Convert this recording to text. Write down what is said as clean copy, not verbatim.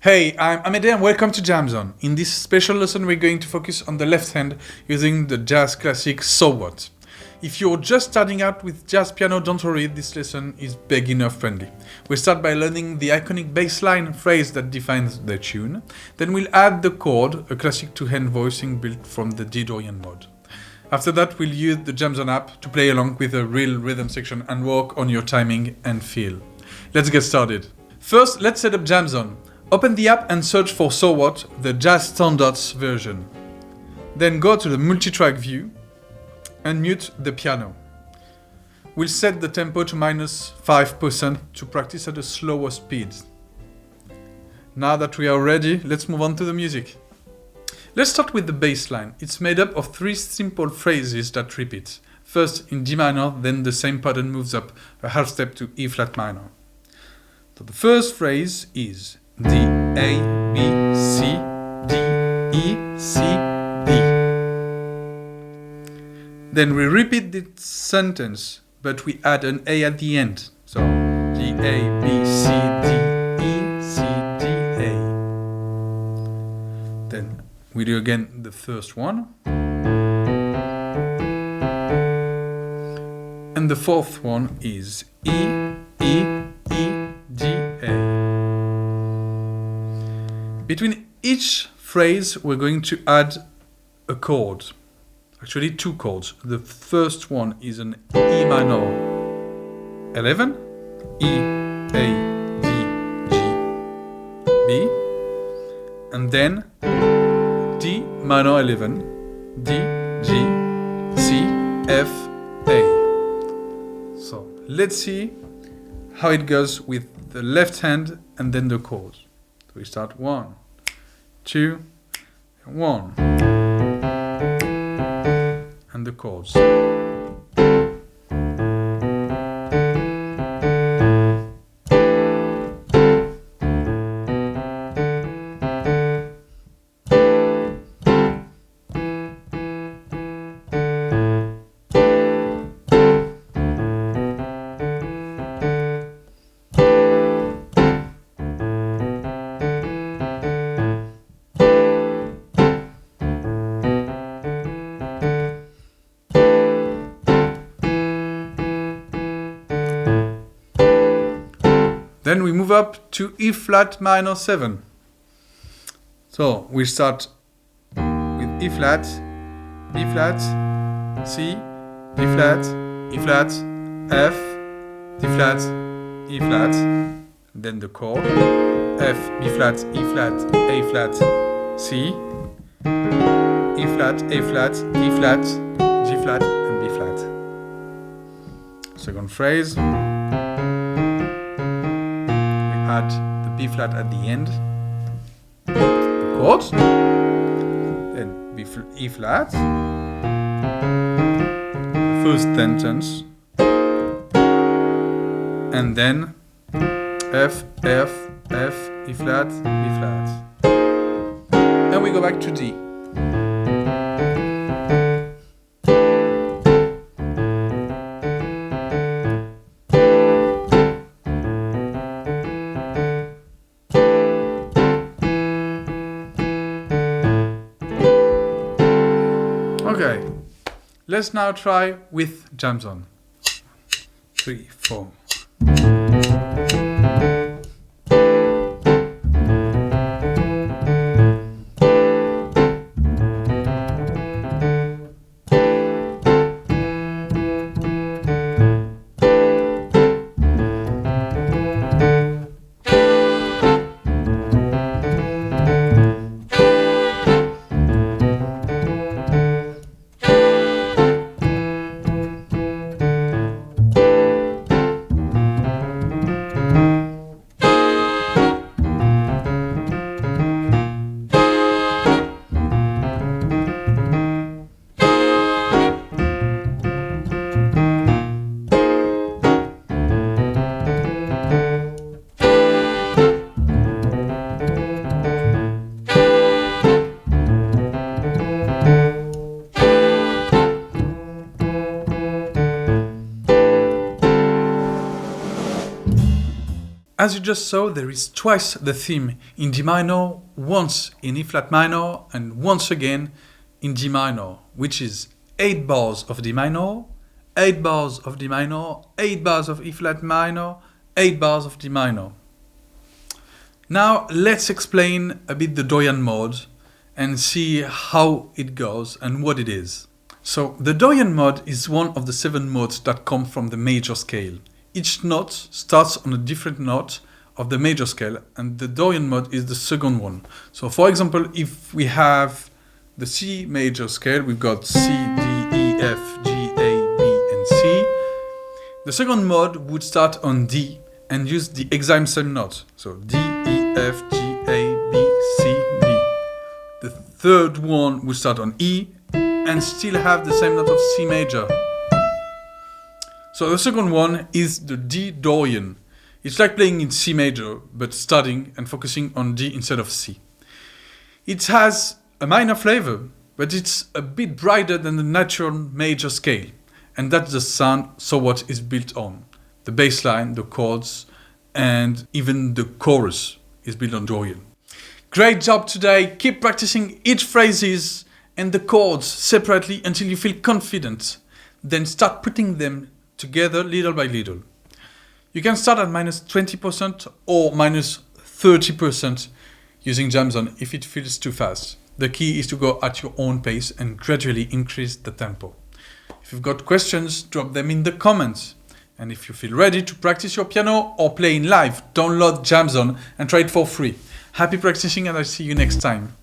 Hey, I'm Amedee and welcome to Jamzone. In this special lesson we're going to focus on the left hand using the jazz classic So What. If you're just starting out with jazz piano, don't worry, this lesson is beginner friendly. We'll start by learning the iconic bassline phrase that defines the tune. Then we'll add the chord, a classic two-hand voicing built from the Dorian mode. After that, we'll use the Jamzone app to play along with a real rhythm section and work on your timing and feel. Let's get started. First, let's set up Jamzone. Open the app and search for So What, the Jazz Standards version. Then go to the multi-track view and mute the piano. We'll set the tempo to -5% to practice at a slower speed. Now that we are ready, let's move on to the music. Let's start with the bass line. It's made up of 3 simple phrases that repeat. First in D minor, then the same pattern moves up a half step to E flat minor. So the first phrase is D, A, B, C, D, E, C, D. Then we repeat this sentence, but we add an A at the end. So D, A, B, C, D, E, C, D, A. Then we do again the first one. And the fourth one is E, E, E, D, A. Between each phrase, we're going to add a chord. Actually, 2 chords. The first one is an E minor 11, E, A, D, G, B, and then D minor 11, D, G, C, F, A. So let's see how it goes with the left hand and then the chords. So we start 1, 2, 1, and the chords. Then we move up to E flat minor 7. So we start with E flat, B flat, C, B flat, E flat, F, D flat, E flat, then the chord, F, B flat, E flat, A flat, C, E flat, A flat, D flat, G flat, and B flat. Second phrase. Add the B flat at the end, the chord, then E flat, the first sentence, and then F, F, F, E flat, B flat. Then we go back to D. Okay, let's now try with Jamzone. 3, 4. As you just saw, there is twice the theme in D minor, once in E flat minor, and once again in D minor, which is 8 bars of D minor, 8 bars of D minor, 8 bars of E flat minor, 8 bars of D minor. Now let's explain a bit the Dorian mode and see how it goes and what it is. So the Dorian mode is one of the 7 modes that come from the major scale. Each note starts on a different note of the major scale, and the Dorian mode is the second one. So for example, if we have the C major scale, we've got C, D, E, F, G, A, B, and C. The second mode would start on D and use the exact same note. So D, E, F, G, A, B, C, D. The third one would start on E and still have the same note of C major. So the second one is the D Dorian. It's like playing in C major, but starting and focusing on D instead of C. It has a minor flavor, but it's a bit brighter than the natural major scale. And that's the sound So What is built on. The bass line, the chords, and even the chorus is built on Dorian. Great job today. Keep practicing each phrases and the chords separately until you feel confident. Then start putting them together little by little. You can start at -20% or -30% using Jamzone if it feels too fast. The key is to go at your own pace and gradually increase the tempo. If you've got questions, drop them in the comments. And if you feel ready to practice your piano or play in live, download Jamzone and try it for free. Happy practicing, and I'll see you next time.